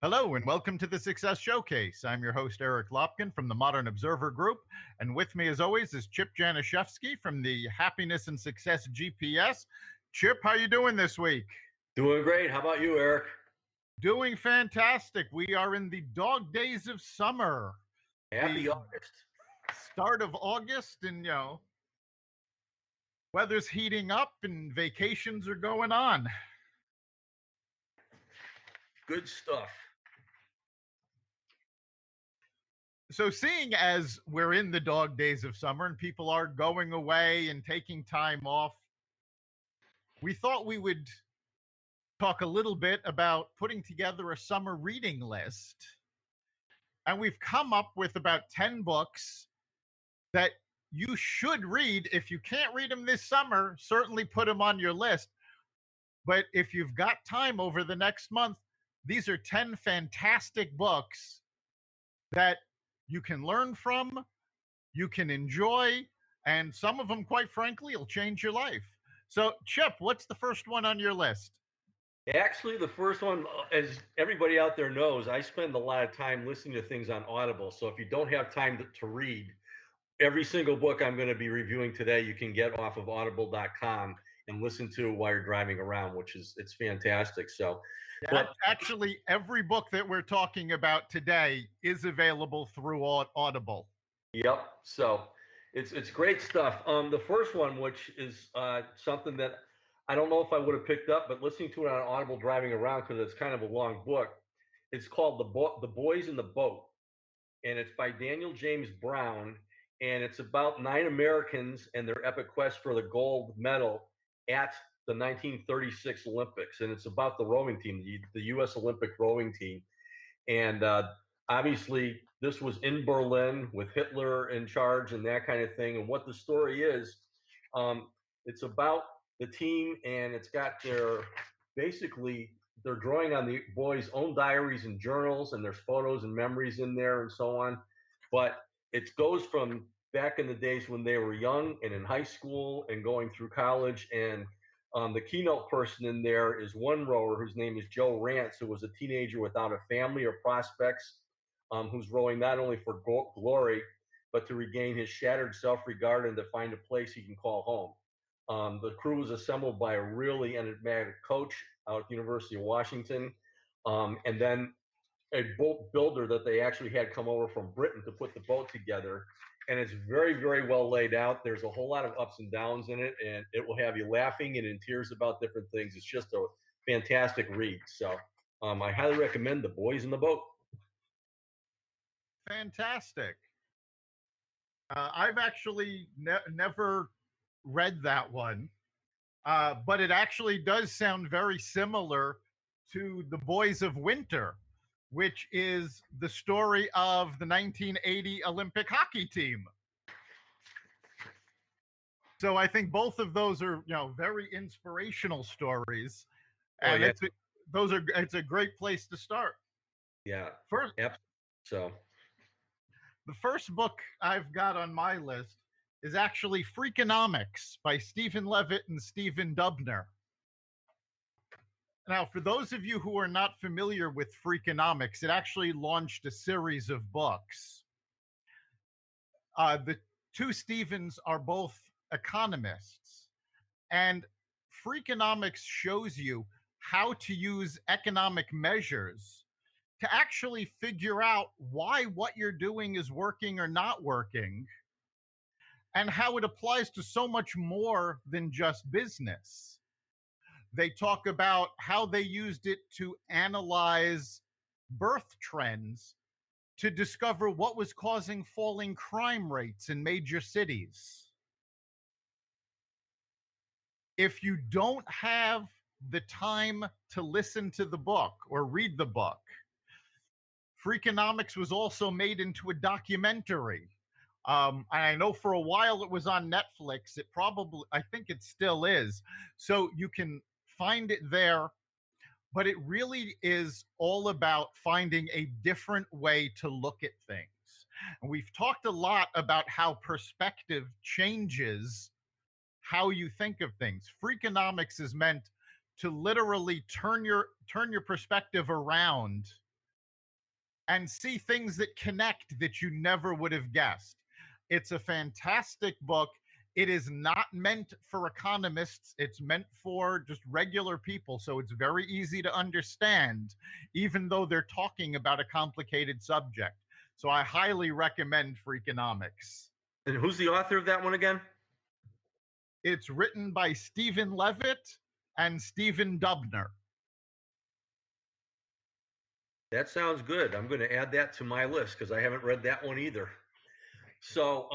Hello and welcome to the Success Showcase. I'm your host, Eric Lopkin from the Modern Observer Group. And with me, as always, is Chip Janiszewski from the Happiness and Success GPS. Chip, how you doing this week? Doing great. How about you, Eric? Doing fantastic. We are in the dog days of summer, Happy the August. start of August, and weather's heating up and vacations are going on. Good stuff. So, seeing as we're in the dog days of summer and people are going away and taking time off, we thought we would talk a little bit about putting together a summer reading list. And we've come up with about 10 books that you should read. If you can't read them this summer, certainly put them on your list. But if you've got time over the next month, these are 10 fantastic books that you can learn from, you can enjoy, and some of them, quite frankly, will change your life. So, Chip, what's the first one on your list? Actually, the first one, as everybody out there knows, I spend a lot of time listening to things on Audible. So if you don't have time to read, every single book I'm going to be reviewing today, you can get off of audible.com and listen to while you're driving around, it's fantastic. So, Yeah, actually, every book that we're talking about today is available through Audible. Yep. So it's great stuff. The first one, which is something that I don't know if I would have picked up, but listening to it on Audible driving around because it's kind of a long book. It's called The Boys in the Boat, and it's by Daniel James Brown, and it's about 9 Americans and their epic quest for the gold medal at the 1936 Olympics, and it's about the rowing team, the U.S. Olympic rowing team, and obviously this was in Berlin with Hitler in charge and that kind of thing. And what the story is, it's about the team, and it's got basically they're drawing on the boys' own diaries and journals, and there's photos and memories in there and so on. But it goes from back in the days when they were young and in high school and going through college. And the keynote person in there is one rower whose name is Joe Rance, who was a teenager without a family or prospects, who's rowing not only for glory, but to regain his shattered self-regard and to find a place he can call home. The crew was assembled by a really enigmatic coach out at the University of Washington, and then a boat builder that they actually had come over from Britain to put the boat together. And it's very, very well laid out. There's a whole lot of ups and downs in it, and it will have you laughing and in tears about different things. It's just a fantastic read. So I highly recommend The Boys in the Boat. Fantastic. I've actually never read that one, but it actually does sound very similar to The Boys of Winter, which is the story of the 1980 Olympic hockey team. So I think both of those are, very inspirational stories, and yeah. it's a great place to start. Yeah. First, Yep. So the first book I've got on my list is actually Freakonomics by Stephen Levitt and Stephen Dubner. Now, for those of you who are not familiar with Freakonomics, it actually launched a series of books. The two Stephens are both economists, and Freakonomics shows you how to use economic measures to actually figure out why what you're doing is working or not working, and how it applies to so much more than just business. They talk about how they used it to analyze birth trends to discover what was causing falling crime rates in major cities. If you don't have the time to listen to the book or read the book, Freakonomics was also made into a documentary. And I know for a while it was on Netflix. I think it still is. So you can find it there. But it really is all about finding a different way to look at things. And we've talked a lot about how perspective changes how you think of things. Freakonomics is meant to literally turn your perspective around and see things that connect that you never would have guessed. It's a fantastic book. It is not meant for economists, it's meant for just regular people. So it's very easy to understand, even though they're talking about a complicated subject. So I highly recommend Freakonomics. And who's the author of that one again? It's written by Stephen Levitt and Stephen Dubner. That sounds good. I'm going to add that to my list because I haven't read that one either. So,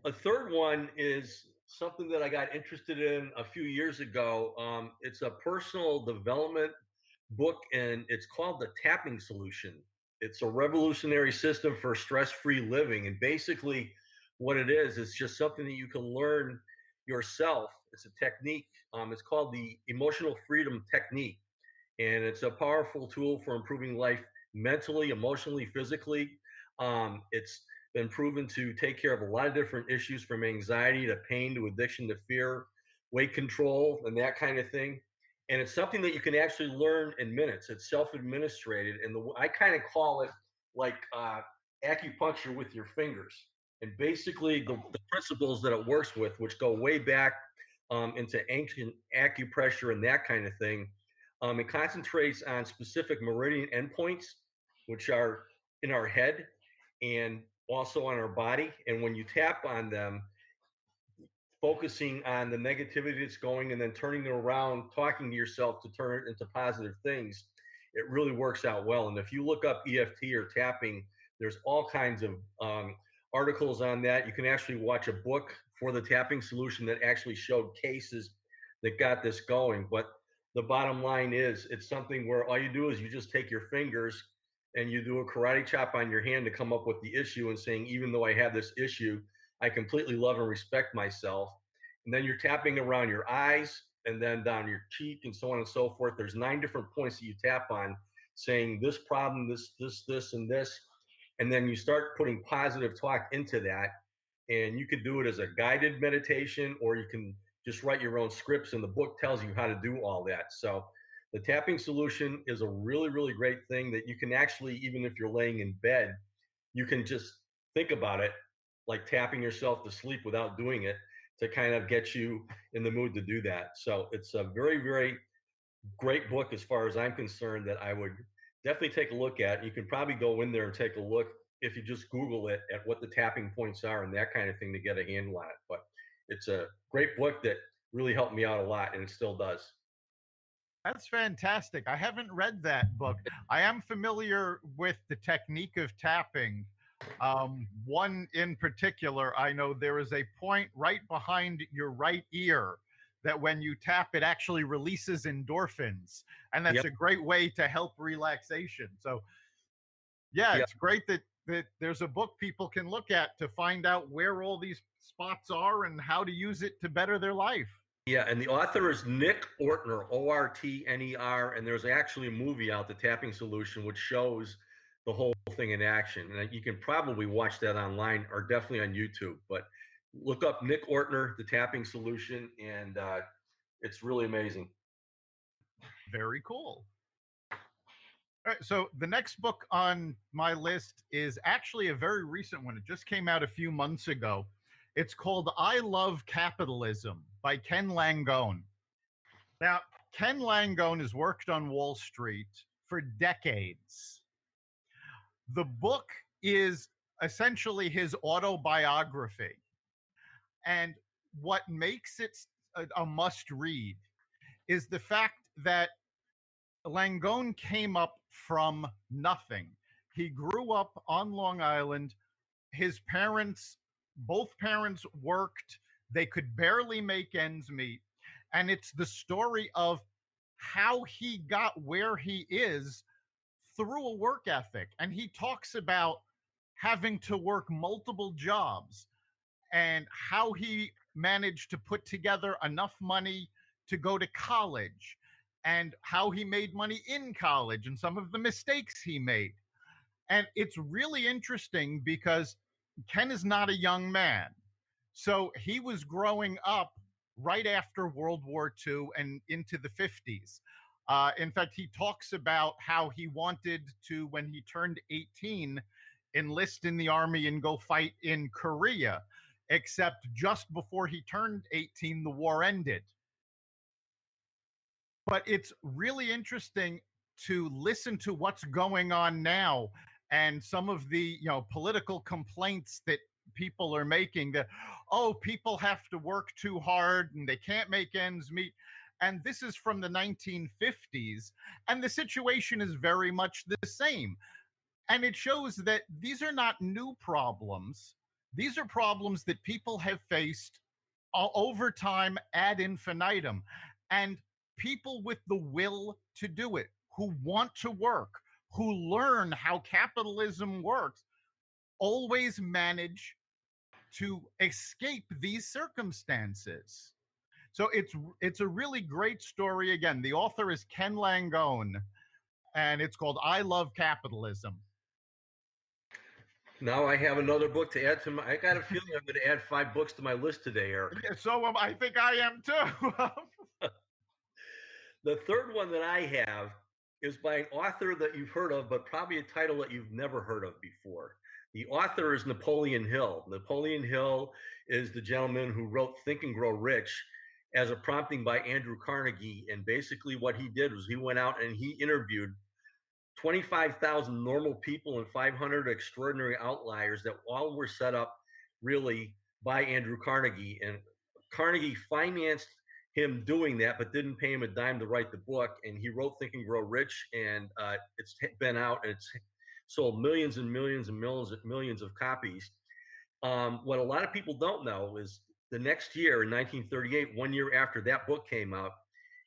a third one is something that I got interested in a few years ago. It's a personal development book, and it's called The Tapping Solution. It's a revolutionary system for stress-free living, and basically, what it is just something that you can learn yourself. It's a technique. It's called the Emotional Freedom Technique, and it's a powerful tool for improving life mentally, emotionally, physically. It's been proven to take care of a lot of different issues from anxiety to pain to addiction to fear, weight control, and that kind of thing. And it's something that you can actually learn in minutes. It's self-administrated, and I kind of call it like acupuncture with your fingers. And basically, the principles that it works with, which go way back into ancient acupressure and that kind of thing, it concentrates on specific meridian endpoints, which are in our head and also on our body. And when you tap on them, focusing on the negativity that's going and then turning it around, talking to yourself to turn it into positive things, it really works out well. And if you look up EFT or tapping, there's all kinds of articles on that. You can actually watch a book for the tapping solution that actually showed cases that got this going. But the bottom line is it's something where all you do is you just take your fingers and you do a karate chop on your hand to come up with the issue and saying, even though I have this issue, I completely love and respect myself. And then you're tapping around your eyes and then down your cheek and so on and so forth. There's 9 different points that you tap on saying this problem, this, and this. And then you start putting positive talk into that. And you could do it as a guided meditation, or you can just write your own scripts, and the book tells you how to do all that. So the tapping solution is a really, really great thing that you can actually, even if you're laying in bed, you can just think about it like tapping yourself to sleep without doing it to kind of get you in the mood to do that. So it's a very, very great book as far as I'm concerned that I would definitely take a look at. You can probably go in there and take a look if you just Google it at what the tapping points are and that kind of thing to get a handle on it. But it's a great book that really helped me out a lot, and it still does. That's fantastic. I haven't read that book. I am familiar with the technique of tapping. One in particular, I know there is a point right behind your right ear that when you tap, it actually releases endorphins. And that's Yep. a great way to help relaxation. So, yeah, Yep. it's great that there's a book people can look at to find out where all these spots are and how to use it to better their life. Yeah, and the author is Nick Ortner, Ortner, and there's actually a movie out, The Tapping Solution, which shows the whole thing in action. And you can probably watch that online or definitely on YouTube. But look up Nick Ortner, The Tapping Solution, and it's really amazing. Very cool. All right, so the next book on my list is actually a very recent one. It just came out a few months ago. It's called I Love Capitalism by Ken Langone. Now, Ken Langone has worked on Wall Street for decades. The book is essentially his autobiography. And what makes it a must read is the fact that Langone came up from nothing. He grew up on Long Island. His parents, both parents worked. They could barely make ends meet. And it's the story of how he got where he is through a work ethic. And he talks about having to work multiple jobs and how he managed to put together enough money to go to college and how he made money in college and some of the mistakes he made. And it's really interesting because Ken is not a young man. So he was growing up right after World War II and into the 50s. In fact, he talks about how he wanted to, when he turned 18, enlist in the army and go fight in Korea, except just before he turned 18, the war ended. But it's really interesting to listen to what's going on now and some of the political complaints that people are making, that people have to work too hard and they can't make ends meet. And this is from the 1950s, and the situation is very much the same. And it shows that these are not new problems. These are problems that people have faced over time ad infinitum. And people with the will to do it, who want to work, who learn how capitalism works, always manage to escape these circumstances. So it's a really great story. Again, the author is Ken Langone, and it's called I Love Capitalism. Now I have another book to add to my. I got a feeling I'm going to add 5 books to my list today, Eric. So I think I am too. The third one that I have is by an author that you've heard of, but probably a title that you've never heard of before. The author is Napoleon Hill. Napoleon Hill is the gentleman who wrote Think and Grow Rich as a prompting by Andrew Carnegie. And basically what he did was he went out and he interviewed 25,000 normal people and 500 extraordinary outliers that all were set up really by Andrew Carnegie. And Carnegie financed him doing that, but didn't pay him a dime to write the book. And he wrote Think and Grow Rich, and it's been out and it's sold millions and millions and millions of copies. What a lot of people don't know is the next year in 1938, 1 year after that book came out,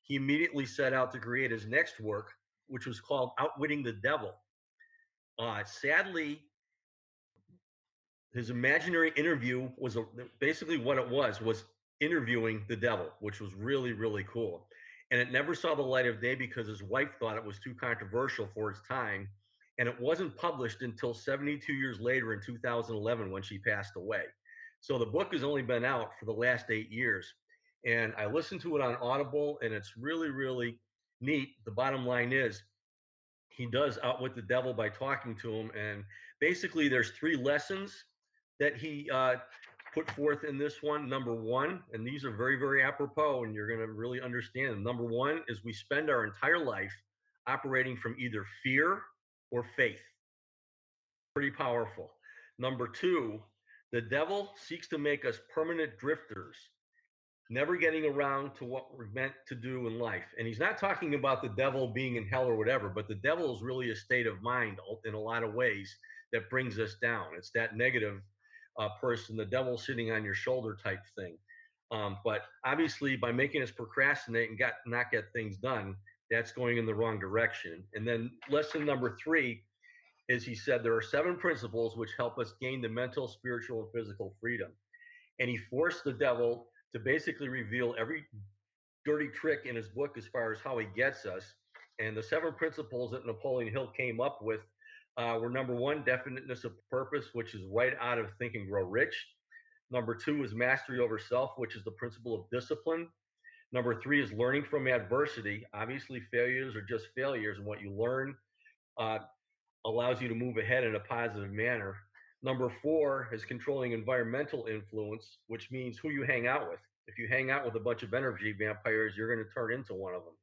he immediately set out to create his next work, which was called Outwitting the Devil. Sadly, his imaginary interview was basically what it was interviewing the devil, which was really, really cool. And it never saw the light of day because his wife thought it was too controversial for its time. And it wasn't published until 72 years later in 2011 when she passed away. So the book has only been out for the last 8 years. And I listened to it on Audible, and it's really, really neat. The bottom line is he does outwit the devil by talking to him. And basically, there's 3 lessons that he put forth in this one. Number 1, and these are very, very apropos, and you're going to really understand them. Number 1 is we spend our entire life operating from either fear or faith. Pretty powerful. Number 2, the devil seeks to make us permanent drifters, never getting around to what we're meant to do in life. And he's not talking about the devil being in hell or whatever, but the devil is really a state of mind in a lot of ways that brings us down. It's that negative person, the devil sitting on your shoulder type thing. But obviously, by making us procrastinate and not get things done, that's going in the wrong direction. And then lesson number 3 is he said there are 7 principles which help us gain the mental, spiritual, and physical freedom. And he forced the devil to basically reveal every dirty trick in his book as far as how he gets us. And the 7 principles that Napoleon Hill came up with were number 1, definiteness of purpose, which is right out of Think and Grow Rich. Number 2 is mastery over self, which is the principle of discipline. Number 3 is learning from adversity. Obviously, failures are just failures, and what you learn allows you to move ahead in a positive manner. Number 4 is controlling environmental influence, which means who you hang out with. If you hang out with a bunch of energy vampires, you're going to turn into one of them.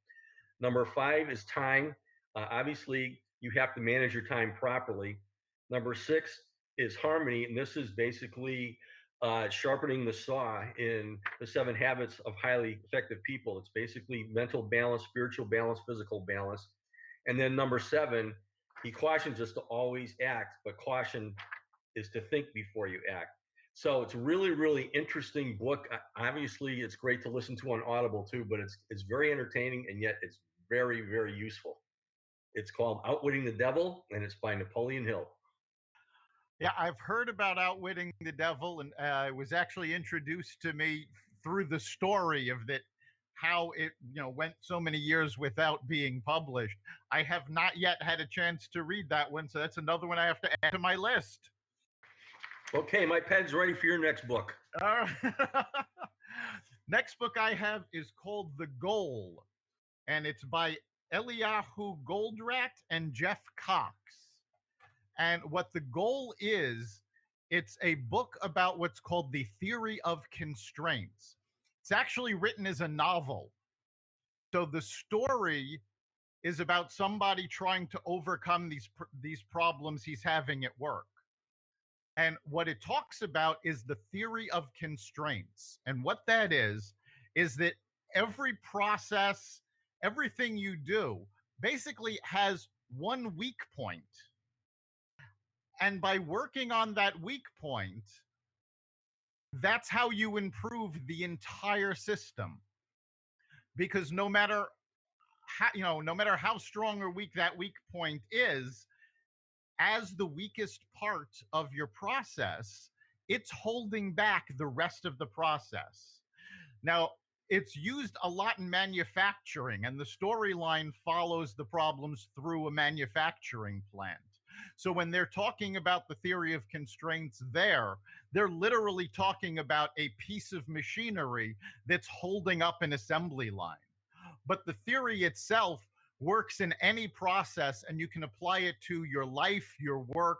Number 5 is time. Obviously, you have to manage your time properly. Number 6 is harmony, and this is basically sharpening the saw in the 7 habits of highly effective people. It's basically mental balance, spiritual balance, physical balance. And then number 7, he cautions us to always act, but caution is to think before you act. So it's a really, really interesting book. Obviously, it's great to listen to on Audible too, but it's very entertaining, and yet it's very, very useful. It's called Outwitting the Devil, and it's by Napoleon Hill. Yeah, I've heard about Outwitting the Devil, and it was actually introduced to me through the story of that, how it went so many years without being published. I have not yet had a chance to read that one, so that's another one I have to add to my list. Okay, my pen's ready for your next book. Next book I have is called The Goal, and it's by Eliyahu Goldratt and Jeff Cox. And what the goal is, it's a book about what's called the theory of constraints. It's actually written as a novel. So the story is about somebody trying to overcome these problems he's having at work. And what it talks about is the theory of constraints. And what that is that every process, everything you do basically has one weak point. And by working on that weak point, that's how you improve the entire system. Because no matter how strong or weak that weak point is, as the weakest part of your process, it's holding back the rest of the process. Now, it's used a lot in manufacturing, and the storyline follows the problems through a manufacturing plant. So when they're talking about the theory of constraints they're literally talking about a piece of machinery that's holding up an assembly line. But the theory itself works in any process, and you can apply it to your life, your work,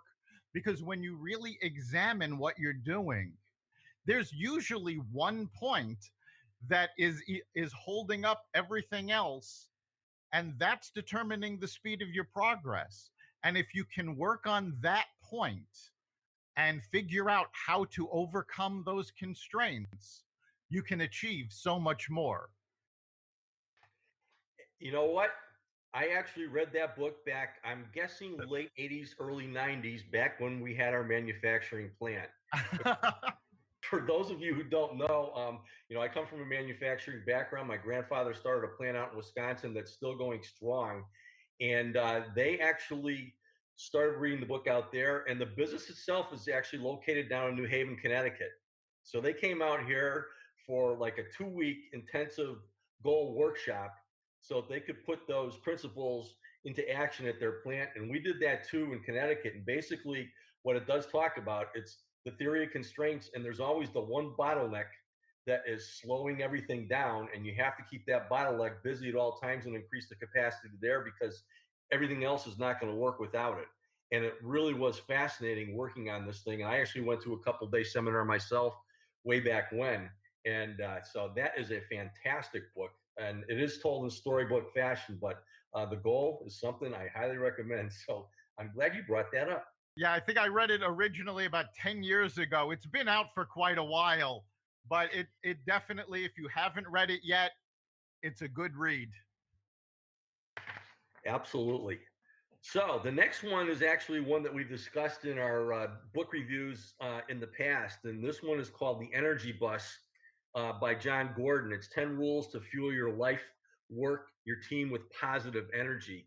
because when you really examine what you're doing, there's usually one point that is holding up everything else, and that's determining the speed of your progress. And if you can work on that point and figure out how to overcome those constraints, you can achieve so much more. You know what? I actually read that book back, I'm guessing late 80s, early 90s, back when we had our manufacturing plant. For those of you who don't know, I come from a manufacturing background. My grandfather started a plant out in Wisconsin that's still going strong. And they actually started reading the book out there. And the business itself is actually located down in New Haven, Connecticut. So they came out here for like a 2-week intensive goal workshop so they could put those principles into action at their plant. And we did that too in Connecticut. And basically, what it does talk about, it's the theory of constraints, and there's always the one bottleneck that is slowing everything down, and you have to keep that bottleneck busy at all times and increase the capacity there because everything else is not going to work without it. And it really was fascinating working on this thing. And I actually went to a couple-day seminar myself way back when. And so that is a fantastic book. And it is told in storybook fashion, but the goal is something I highly recommend. So I'm glad you brought that up. Yeah, I think I read it originally about 10 years ago. It's been out for quite a while, but it definitely, if you haven't read it yet, it's a good read. Absolutely. So the next one is actually one that we've discussed in our book reviews in the past, and this one is called The Energy Bus by John Gordon. It's 10 rules to fuel your life, work, your team with positive energy.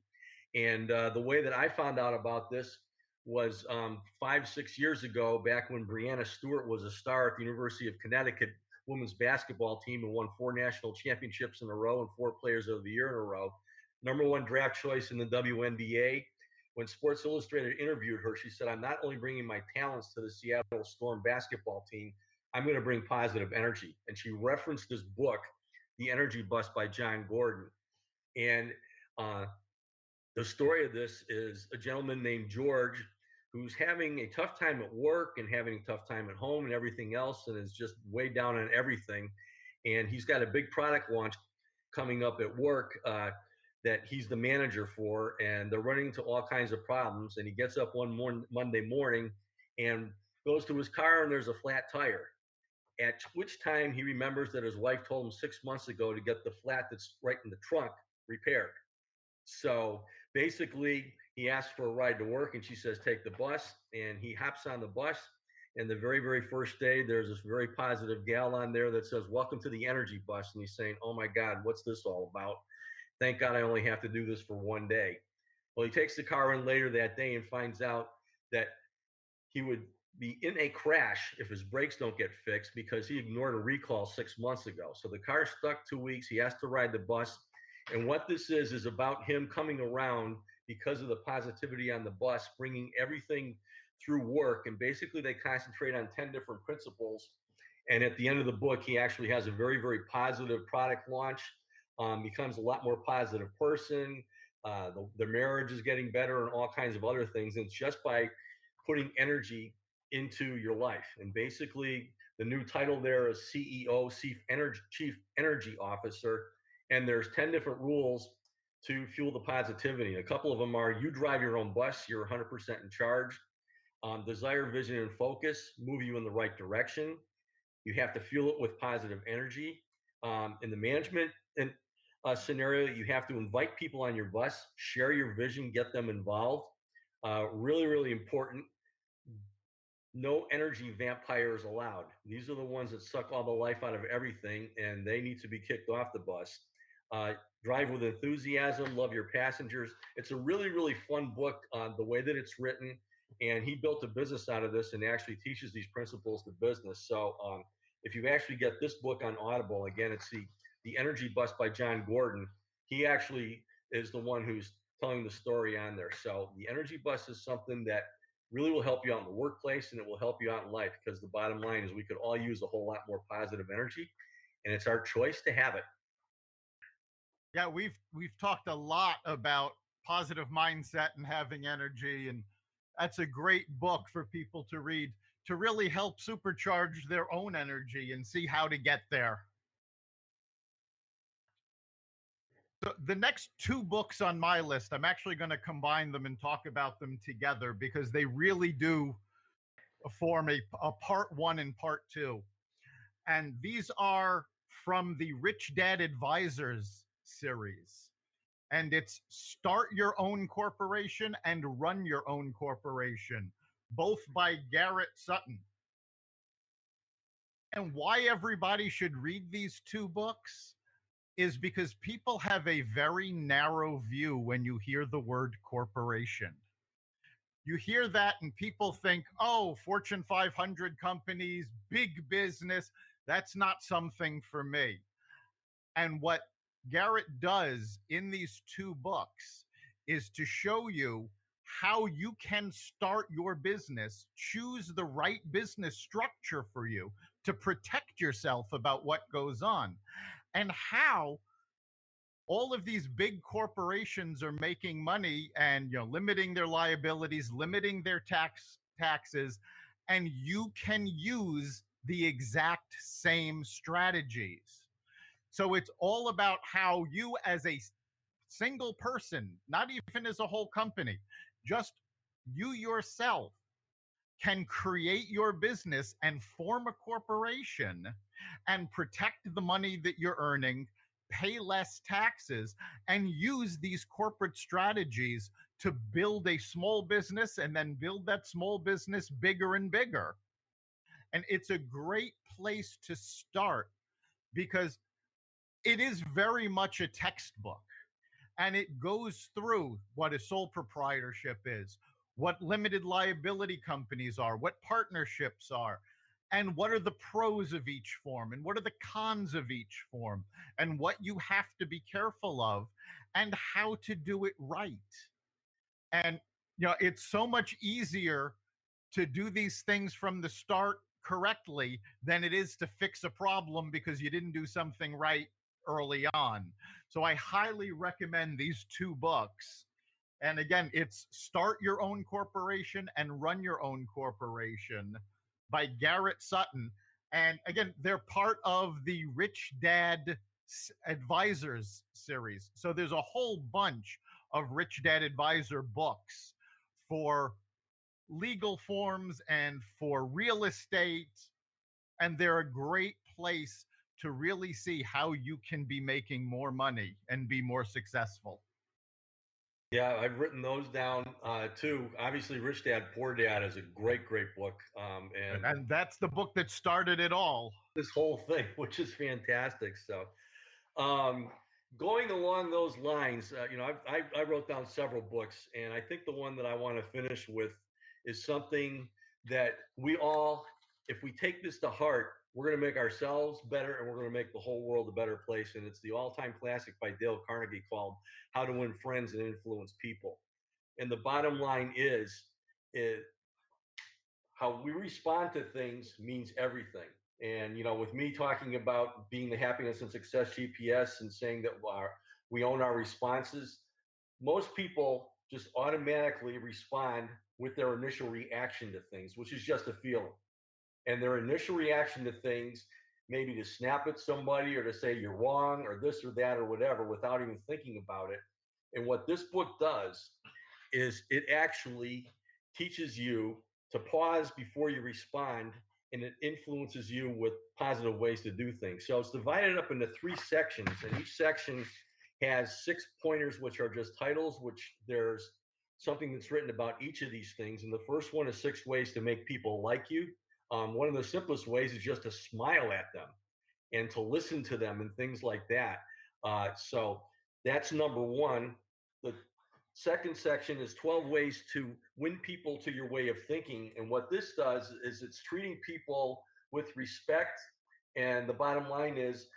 And the way that I found out about this was 5, 6 years ago, back when Brianna Stewart was a star at the University of Connecticut women's basketball team and won 4 national championships in a row and 4 Players of the Year in a row. #1 draft choice in the WNBA. When Sports Illustrated interviewed her, she said, "I'm not only bringing my talents to the Seattle Storm basketball team, I'm going to bring positive energy." And she referenced this book, The Energy Bus by John Gordon. And the story of this is a gentleman named George who's having a tough time at work and having a tough time at home and everything else, and is just way down on everything. And he's got a big product launch coming up at work that he's the manager for, and they're running into all kinds of problems. And he gets up one Monday morning and goes to his car, and there's a flat tire. At which time he remembers that his wife told him 6 months ago to get the flat that's right in the trunk repaired. So basically, he asks for a ride to work, and she says, "Take the bus." And he hops on the bus. And the very, very first day, there's this very positive gal on there that says, "Welcome to the Energy Bus." And he's saying, "Oh my God, what's this all about? Thank God I only have to do this for one day." Well, he takes the car in later that day and finds out that he would be in a crash if his brakes don't get fixed because he ignored a recall 6 months ago. So the car's stuck 2 weeks. He has to ride the bus. And what this is about him coming around because of the positivity on the bus, bringing everything through work. And basically, they concentrate on 10 different principles. And at the end of the book, he actually has a very, very positive product launch, becomes a lot more positive person, their marriage is getting better, and all kinds of other things. And it's just by putting energy into your life. And basically, the new title there is CEO, Chief Energy Officer. And there's 10 different rules to fuel the positivity. A couple of them are: you drive your own bus, you're 100% in charge. Desire, vision, and focus move you in the right direction. You have to fuel it with positive energy. In the management and scenario, you have to invite people on your bus, share your vision, get them involved. Really, really important. No energy vampires allowed. These are the ones that suck all the life out of everything, and they need to be kicked off the bus. Uh, Drive with enthusiasm, love your passengers. It's a really, really fun book on the way that it's written. And he built a business out of this and actually teaches these principles to business. So if you actually get this book on Audible, again, it's the Energy Bus by John Gordon. He actually is the one who's telling the story on there. So the Energy Bus is something that really will help you out in the workplace, and it will help you out in life, because the bottom line is we could all use a whole lot more positive energy, and it's our choice to have it. Yeah, we've talked a lot about positive mindset and having energy, and that's a great book for people to read to really help supercharge their own energy and see how to get there. So the next two books on my list, I'm actually going to combine them and talk about them together because they really do form a part one and part two. And these are from the Rich Dad Advisors series. And it's Start Your Own Corporation and Run Your Own Corporation, both by Garrett Sutton. And why everybody should read these two books is because people have a very narrow view when you hear the word corporation. You hear that and people think, oh, Fortune 500 companies, big business, that's not something for me. And what Garrett does in these two books is to show you how you can start your business, choose the right business structure for you to protect yourself about what goes on, and how all of these big corporations are making money and limiting their liabilities, limiting their taxes, and you can use the exact same strategies. So it's all about how you, as a single person, not even as a whole company, just you yourself, can create your business and form a corporation and protect the money that you're earning, pay less taxes, and use these corporate strategies to build a small business and then build that small business bigger and bigger. And it's a great place to start because it is very much a textbook, and it goes through what a sole proprietorship is, what limited liability companies are, what partnerships are, and what are the pros of each form, and what are the cons of each form, and what you have to be careful of, and how to do it right. And it's so much easier to do these things from the start correctly than it is to fix a problem because you didn't do something right early on. So I highly recommend these two books. And again, it's Start Your Own Corporation and Run Your Own Corporation by Garrett Sutton. And again, they're part of the Rich Dad Advisors series. So there's a whole bunch of Rich Dad Advisor books for legal forms and for real estate. And they're a great place to really see how you can be making more money and be more successful. Yeah, I've written those down too. Obviously, Rich Dad Poor Dad is a great, great book, and And that's the book that started it all. this whole thing, which is fantastic. So, um, going along those lines, I wrote down several books, and I think the one that I want to finish with is something that we all, if we take this to heart, we're going to make ourselves better, and we're going to make the whole world a better place. And it's the all-time classic by Dale Carnegie called "How to Win Friends and Influence People." And the bottom line is how we respond to things means everything. And with me talking about being the happiness and success GPS and saying that we own our responses, most people just automatically respond with their initial reaction to things, which is just a feeling. And their initial reaction to things, maybe to snap at somebody or to say you're wrong or this or that or whatever without even thinking about it. And what this book does is it actually teaches you to pause before you respond, and it influences you with positive ways to do things. So it's divided up into 3 sections, and each section has 6 pointers, which are just titles, which there's something that's written about each of these things. And the first one is 6 ways to make people like you. One of the simplest ways is just to smile at them and to listen to them and things like that. So that's number one. The second section is 12 ways to win people to your way of thinking. And what this does is it's treating people with respect. And the bottom line is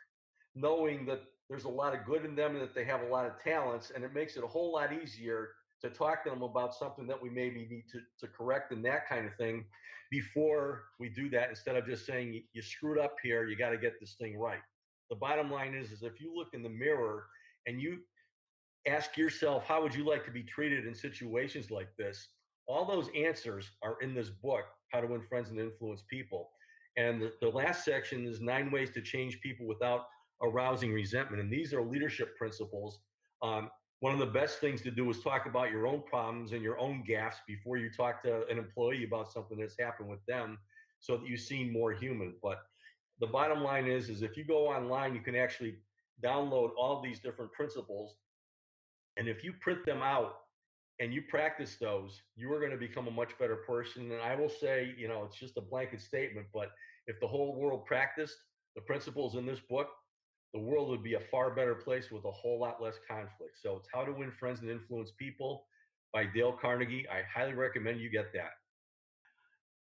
knowing that there's a lot of good in them and that they have a lot of talents. And it makes it a whole lot easier to talk to them about something that we maybe need to correct and that kind of thing before we do that, instead of just saying you screwed up here, you got to get this thing right. The bottom line is if you look in the mirror and you ask yourself, how would you like to be treated in situations like this? All those answers are in this book, How to Win Friends and Influence People. And the last section is 9 ways to change people without arousing resentment. And these are leadership principles. One of the best things to do is talk about your own problems and your own gaffes before you talk to an employee about something that's happened with them, so that you seem more human. But the bottom line is if you go online, you can actually download all these different principles, and if you print them out and you practice those, you are going to become a much better person. And I will say, it's just a blanket statement, but if the whole world practiced the principles in this book, the world would be a far better place with a whole lot less conflict. So it's How to Win Friends and Influence People by Dale Carnegie. I highly recommend you get that.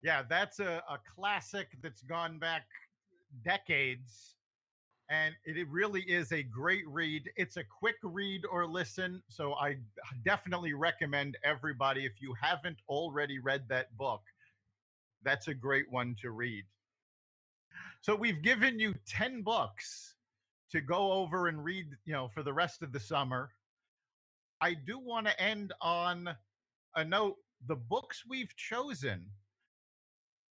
Yeah, that's a classic that's gone back decades. And it really is a great read. It's a quick read or listen. So I definitely recommend everybody, if you haven't already read that book, that's a great one to read. So we've given you 10 books to go over and read, for the rest of the summer. I do want to end on a note. The books we've chosen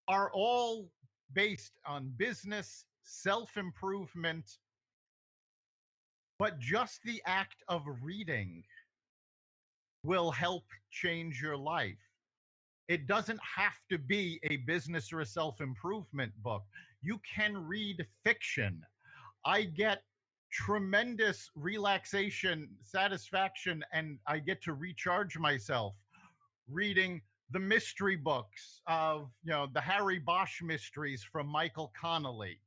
are all based on business, self improvement, but just the act of reading will help change your life. It doesn't have to be a business or a self improvement book. You can read fiction. I get tremendous relaxation, satisfaction, and I get to recharge myself reading the mystery books of, the Harry Bosch mysteries from Michael Connelly.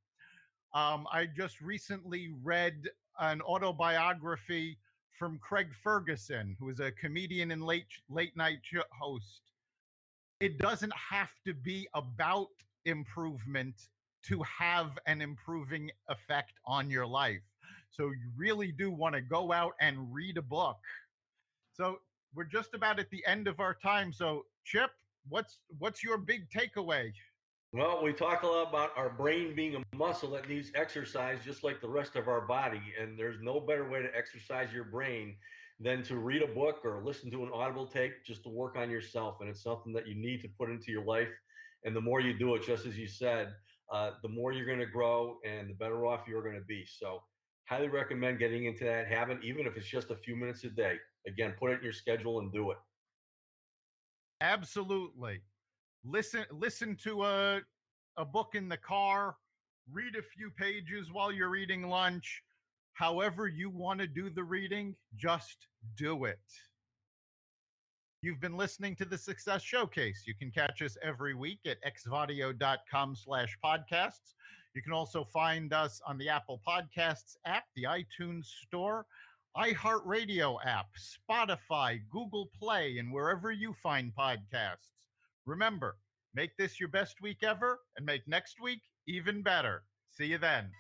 I just recently read an autobiography from Craig Ferguson, who is a comedian and late night host. It doesn't have to be about improvement to have an improving effect on your life. So you really do want to go out and read a book. So we're just about at the end of our time. So Chip, what's your big takeaway? Well, we talk a lot about our brain being a muscle that needs exercise just like the rest of our body. And there's no better way to exercise your brain than to read a book or listen to an audible tape, just to work on yourself. And it's something that you need to put into your life. And the more you do it, just as you said, the more you're going to grow and the better off you're going to be. So, highly recommend getting into that habit, even if it's just a few minutes a day. Again, put it in your schedule and do it. Absolutely. Listen to a book in the car, read a few pages while you're eating lunch. However you want to do the reading, just do it. You've been listening to the Success Showcase. You can catch us every week at xvadio.com/podcasts. You can also find us on the Apple Podcasts app, the iTunes Store, iHeartRadio app, Spotify, Google Play, and wherever you find podcasts. Remember, make this your best week ever and make next week even better. See you then.